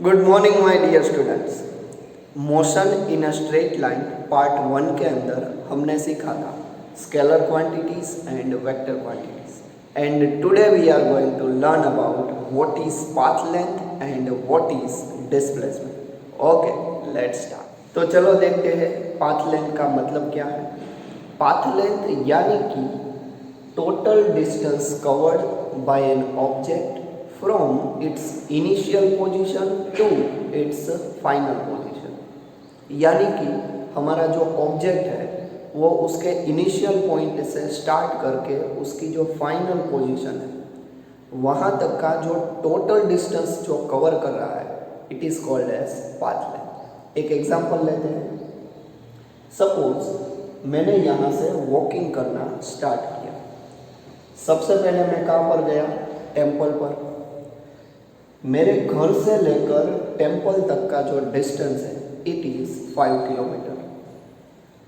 Good morning my dear students. Motion in a straight line part 1 के अंदर हमने सीखा था scalar quantities and vector quantities and today we are going to learn about what is path length and what is displacement. Okay, let's start. तो चलो देखते हैं path length का मतलब क्या है। पाथ लेंथ यानी कि total distance covered by an object from its initial position to its final position। यानी कि हमारा जो ऑब्जेक्ट है वो उसके इनिशियल पॉइंट से स्टार्ट करके उसकी जो फाइनल पोजीशन है वहाँ तक का जो टोटल डिस्टेंस जो कवर कर रहा है it is called as path length. एक एग्जांपल लेते हैं। सपोज मैंने यहाँ से वॉकिंग करना स्टार्ट किया। सबसे पहले मैं कहाँ पर गया? टेम्पल पर। मेरे घर से लेकर टेम्पल तक का जो डिस्टेंस है इट इज़ 5 किलोमीटर।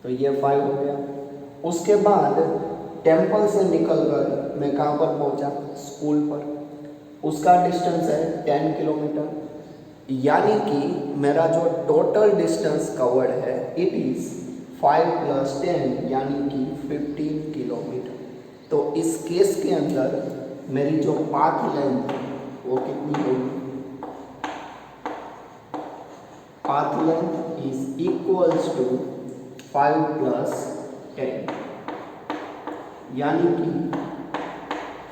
तो ये 5 हो गया। उसके बाद टेम्पल से निकलकर मैं कहाँ पर पहुँचा? स्कूल पर। उसका डिस्टेंस है 10 किलोमीटर। यानी कि मेरा जो टोटल डिस्टेंस कवर्ड है इट इज़ 5 + 10 यानी कि 15 किलोमीटर। तो इस केस के अंदर मेरी जो पाथ लेंथ वो कितनी होगी? Path length is equals to 5 + 10 यानी कि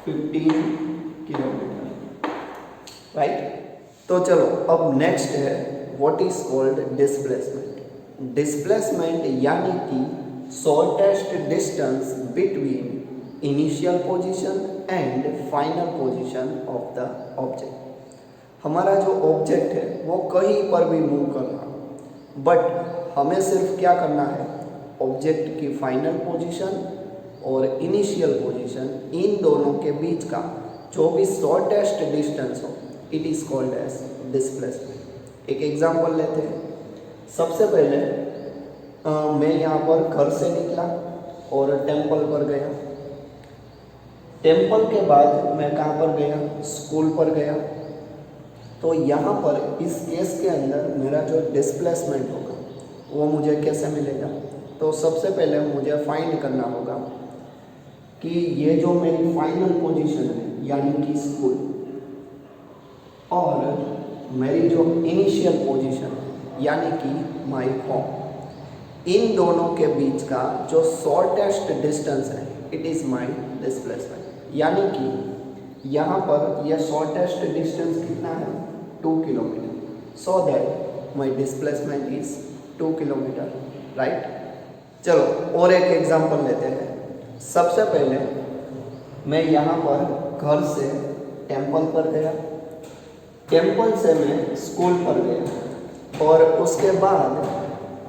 15 किलोमीटर, राइट। तो चलो अब नेक्स्ट है what is called displacement. Displacement यानी कि shortest distance between initial position and final position of the object. हमारा जो ऑब्जेक्ट है वो कहीं पर भी मूव कर रहा, बट हमें सिर्फ क्या करना है? ऑब्जेक्ट की फाइनल पोजीशन और इनिशियल पोजीशन इन दोनों के बीच का जो भी शॉर्टेस्ट डिस्टेंस हो it is called as displacement. एक एग्जांपल लेते हैं। सबसे पहले मैं यहाँ पर घर से निकला और टेम्पल पर गया। टेम्पल के बाद मैं कहाँ पर गया? स्कूल पर गया। तो यहाँ पर इस केस के अंदर मेरा जो डिस्प्लेसमेंट होगा वो मुझे कैसे मिलेगा? तो सबसे पहले मुझे फाइंड करना होगा कि ये जो मेरी फाइनल पोजीशन है यानी कि स्कूल और मेरी जो इनिशियल पोजीशन है यानी कि माय होम, इन दोनों के बीच का जो शॉर्टेस्ट डिस्टेंस है इट इज़ माय डिस्प्लेसमेंट। यानी कि यहाँ पर यह शॉर्टेस्ट डिस्टेंस कितना है? 2 kilometre. So that my displacement is 2 kilometre, right. चलो और एक एग्जांपल लेते हैं। सबसे पहले मैं यहाँ पर घर से टेम्पल पर गया। टेम्पल से मैं स्कूल पर गया और उसके बाद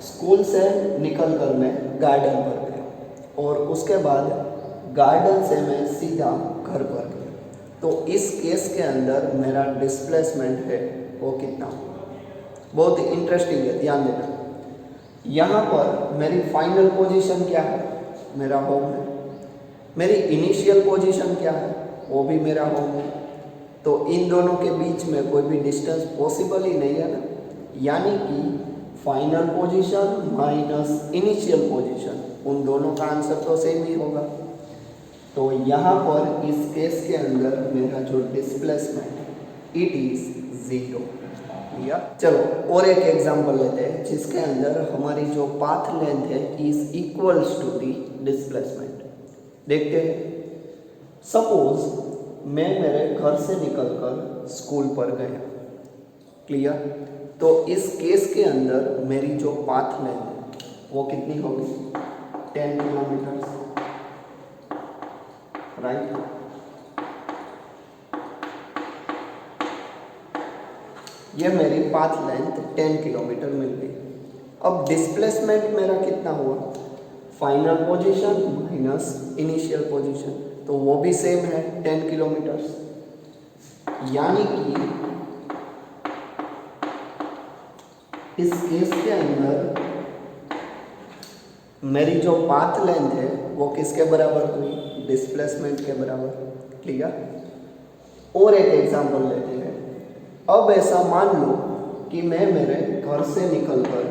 स्कूल से निकलकर मैं गार्डन पर गया और उसके बाद गार्डन से मैं सीधा घर पर गया। तो इस केस के अंदर मेरा डिस्प्लेसमेंट है वो कितना होगा? बहुत इंटरेस्टिंग है, ध्यान देना। यहाँ पर मेरी फाइनल पोजीशन क्या है? मेरा होम है। मेरी इनिशियल पोजीशन क्या है? वो भी मेरा होम है। तो इन दोनों के बीच में कोई भी डिस्टेंस पॉसिबल ही नहीं है ना। यानी कि final position minus initial position, उन दोनों का आंसर तो सेम ही होगा। तो यहाँ पर इस केस के अंदर मेरा जो डिस्प्लेसमेंट इट इज़ 0। या चलो और एक एग्जांपल लेते हैं जिसके अंदर हमारी जो पाथ लेंथ है is equals to the displacement. देखते हैं। सपोज मैं मेरे घर से निकलकर स्कूल पर गया। क्लियर? तो इस केस के अंदर मेरी जो पाथ लेंथ है वो कितनी होगी? 10 किलोमीटर, राइट। ये मेरी पाथ लेंथ 10 किलोमीटर मिल गई। अब डिस्प्लेसमेंट मेरा कितना हुआ? Final position minus initial position, तो वो भी सेम है 10 किलोमीटर। यानी कि इस केस के अंदर मेरी जो पाथ लेंथ है वो किसके बराबर हुई? डिस्प्लेसमेंट के बराबर। क्लियर? और एक एग्जांपल लेते हैं। अब ऐसा मान लो कि मैं मेरे घर से निकलकर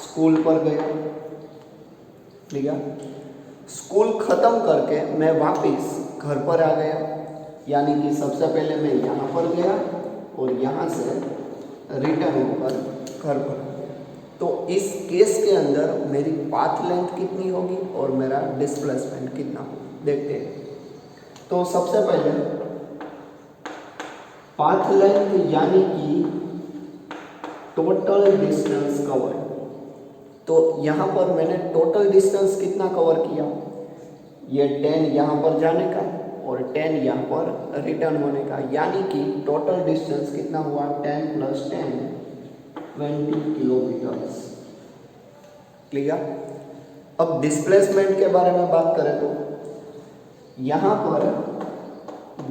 स्कूल पर गया, ठीक है। स्कूल ख़त्म करके मैं वापस घर पर आ गया, यानी कि सबसे पहले मैं यहाँ पर गया और यहाँ से रिटर्न होकर घर पर आ गया। तो इस केस के अंदर मेरी पाथ लेंथ कितनी होगी और मेरा डिस्प्लेसमेंट कितना होगा, देखते हैं। तो सबसे पहले पाथ लेंथ यानी कि टोटल डिस्टेंस कवर। तो यहाँ पर मैंने टोटल डिस्टेंस कितना कवर किया, ये 10 यहाँ पर जाने का और 10 यहाँ पर रिटर्न होने का, यानी कि टोटल डिस्टेंस कितना हुआ, 10 + 10 20 किलोमीटर्स। क्लियर। अब डिस्प्लेसमेंट के बारे में बात करें तो यहाँ पर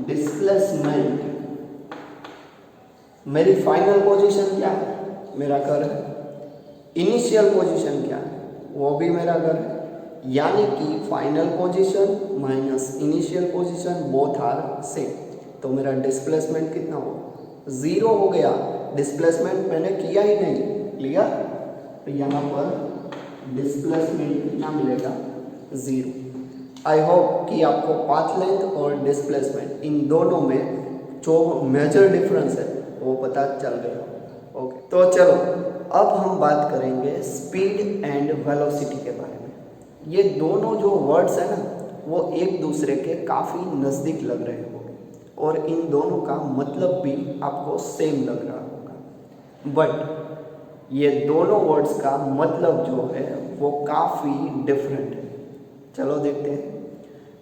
डिस्प्लेसमेंट, मेरी फाइनल पोजीशन क्या है, मेरा घर है। इनिशियल पोजीशन क्या है, वो भी मेरा घर है, यानी कि final position minus initial position both are same. तो मेरा डिस्प्लेसमेंट कितना होगा, 0 हो गया, डिस्प्लेसमेंट मैंने किया ही नहीं। क्लियर। तो यहाँ पर डिस्प्लेसमेंट कितना मिलेगा, 0। आई होप कि आपको पाथ लेंथ और डिस्प्लेसमेंट इन दोनों में जो मेजर डिफरेंस है वो पता चल गया। ओके, तो चलो अब हम बात करेंगे स्पीड एंड वेलोसिटी के बारे में। ये दोनों जो वर्ड्स है ना, वो एक दूसरे के काफ़ी नज़दीक लग रहे होंगे और इन दोनों का मतलब भी आपको सेम लग रहा होगा, बट ये दोनों वर्ड्स का मतलब जो है वो काफ़ी डिफरेंट है। चलो देखते हैं।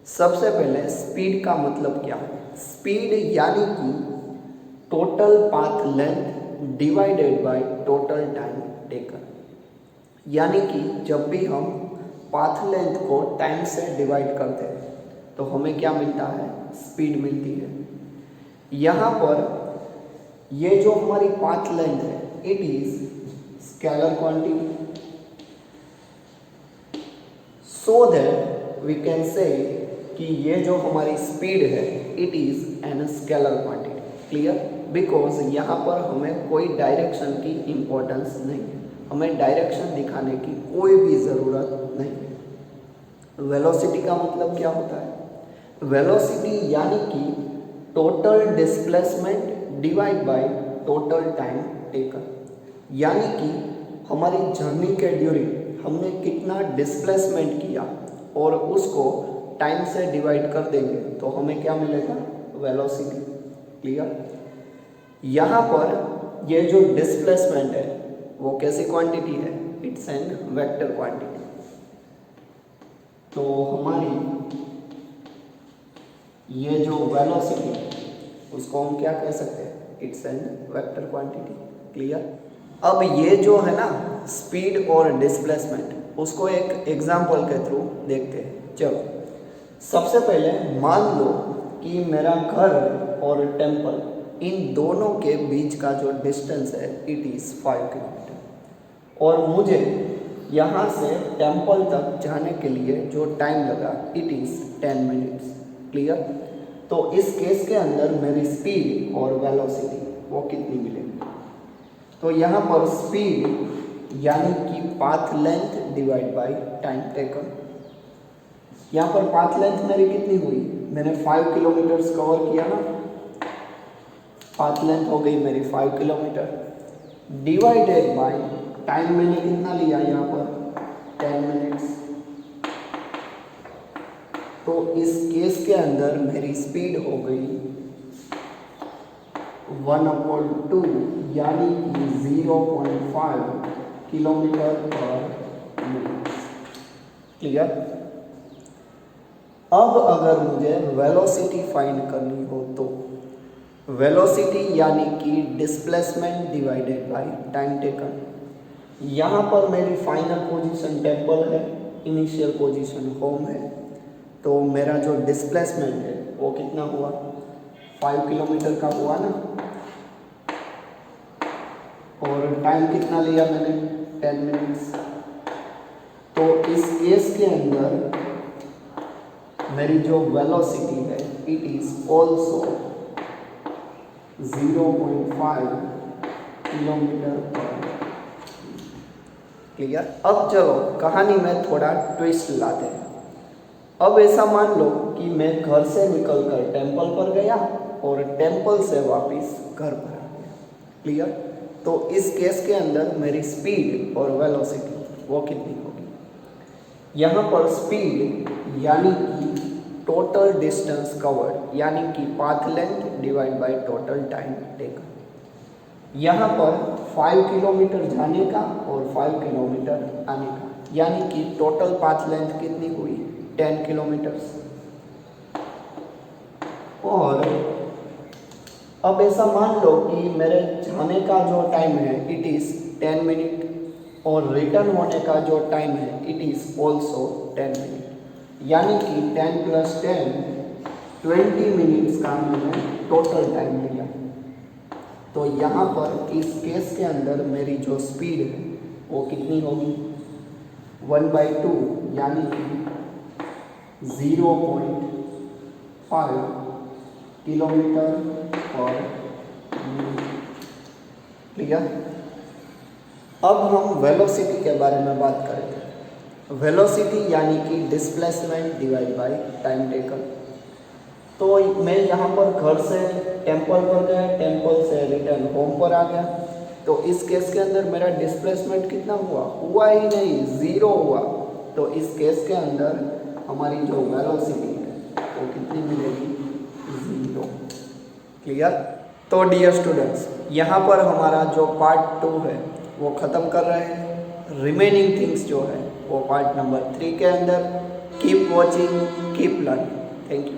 सबसे पहले स्पीड का मतलब क्या है। स्पीड यानी कि total path length divided by total time taken, यानी कि जब भी हम पाथ लेंथ को टाइम से डिवाइड करते हैं तो हमें क्या मिलता है, स्पीड मिलती है। यहाँ पर ये जो हमारी पाथ लेंथ है, it is scalar quantity, so that we can say कि ये जो हमारी स्पीड है it is an scalar quantity. Clear. Because यहाँ पर हमें कोई डायरेक्शन की इम्पोर्टेंस नहीं है, हमें डायरेक्शन दिखाने की कोई भी ज़रूरत नहीं है। वेलोसिटी का मतलब क्या होता है, वेलोसिटी यानी कि total displacement divide by total time taken, यानी कि हमारी जर्नी के ड्यूरिंग हमने कितना डिस्प्लेसमेंट किया और उसको टाइम से डिवाइड कर देंगे तो हमें क्या मिलेगा, वेलोसिटी। क्लियर। यहाँ पर ये जो डिस्प्लेसमेंट है वो कैसी क्वांटिटी है, इट्स एन वेक्टर क्वांटिटी। तो हमारी ये जो वेलोसिटी है उसको हम क्या कह सकते हैं, it's an vector quantity. Clear. अब ये जो है ना स्पीड और डिस्प्लेसमेंट, उसको एक एग्जांपल के थ्रू देखते हैं। चलो सबसे पहले मान लो कि मेरा घर और टेम्पल, इन दोनों के बीच का जो डिस्टेंस है इट इज़ 5 किलोमीटर और मुझे यहाँ से टेम्पल तक जाने के लिए जो टाइम लगा इट इज़ 10 मिनट्स। क्लियर। तो इस केस के अंदर मेरी स्पीड और वेलोसिटी वो कितनी मिलेगी, तो यहाँ पर स्पीड यानी कि path length divide by time taken. यहाँ पर पाथ लेंथ मेरी कितनी हुई, मैंने 5 किलोमीटर्स कवर किया ना, पाथ लेंथ हो गई मेरी 5 किलोमीटर डिवाइडेड बाय टाइम मैंने कितना लिया यहाँ पर 10 मिनट्स। तो इस केस के अंदर मेरी स्पीड हो गई 1/2 यानी कि 0.5 किलोमीटर पर मिनट। क्लियर। अब अगर मुझे वेलोसिटी फाइंड करनी हो तो वेलोसिटी यानी कि displacement divided by time taken. यहाँ पर मेरी फाइनल पोजीशन टेम्पल है, इनिशियल पोजीशन होम है, तो मेरा जो डिस्प्लेसमेंट है वो कितना हुआ, 5 किलोमीटर का हुआ ना, और टाइम कितना लिया मैंने 10 मिनट्स। तो इस केस के अंदर मेरी जो वेलोसिटी है इट इज ऑल्सो 0.5 किलोमीटर पर। क्लियर। अब चलो कहानी में थोड़ा ट्विस्ट लाते हैं। अब ऐसा मान लो कि मैं घर से निकलकर टेंपल पर गया और टेंपल से वापस घर पर आ गया। क्लियर। तो इस केस के अंदर मेरी स्पीड और वेलोसिटी वो कितनी होगी। यहाँ पर स्पीड यानी कि टोटल डिस्टेंस कवर्ड यानी कि path length divide by total time taken. यहाँ पर 5 किलोमीटर जाने का और 5 किलोमीटर आने का, यानी कि टोटल पाथ लेंथ कितनी हुई 10 किलोमीटर्स। और अब ऐसा मान लो कि मेरे जाने का जो टाइम है इट इज़ 10 मिनट और रिटर्न होने का जो टाइम है इट इज़ ऑल्सो 10 मिनट, यानी कि 10 + 10 20 मिनट्स का मैंने टोटल टाइम लिया। तो यहाँ पर इस केस के अंदर मेरी जो स्पीड है वो कितनी होगी 1/2 यानी कि 0.5 किलोमीटर पर मिनट। क्लियर। अब हम वेलोसिटी के बारे में बात करेंगे। वेलोसिटी यानी कि displacement divide by time taken. तो मैं यहाँ पर घर से टेंपल पर गया, टेंपल से रिटर्न होम पर आ गया, तो इस केस के अंदर मेरा डिस्प्लेसमेंट कितना हुआ ही नहीं, 0 हुआ। तो इस केस के अंदर हमारी जो वेलोसिटी है वो कितनी मिलेगी 0। क्लियर। तो डियर स्टूडेंट्स, यहाँ पर हमारा जो पार्ट 2 है वो ख़त्म कर रहे हैं। रिमेनिंग थिंग्स जो है वो पार्ट नंबर 3 के अंदर। Keep watching, keep learning. Thank you.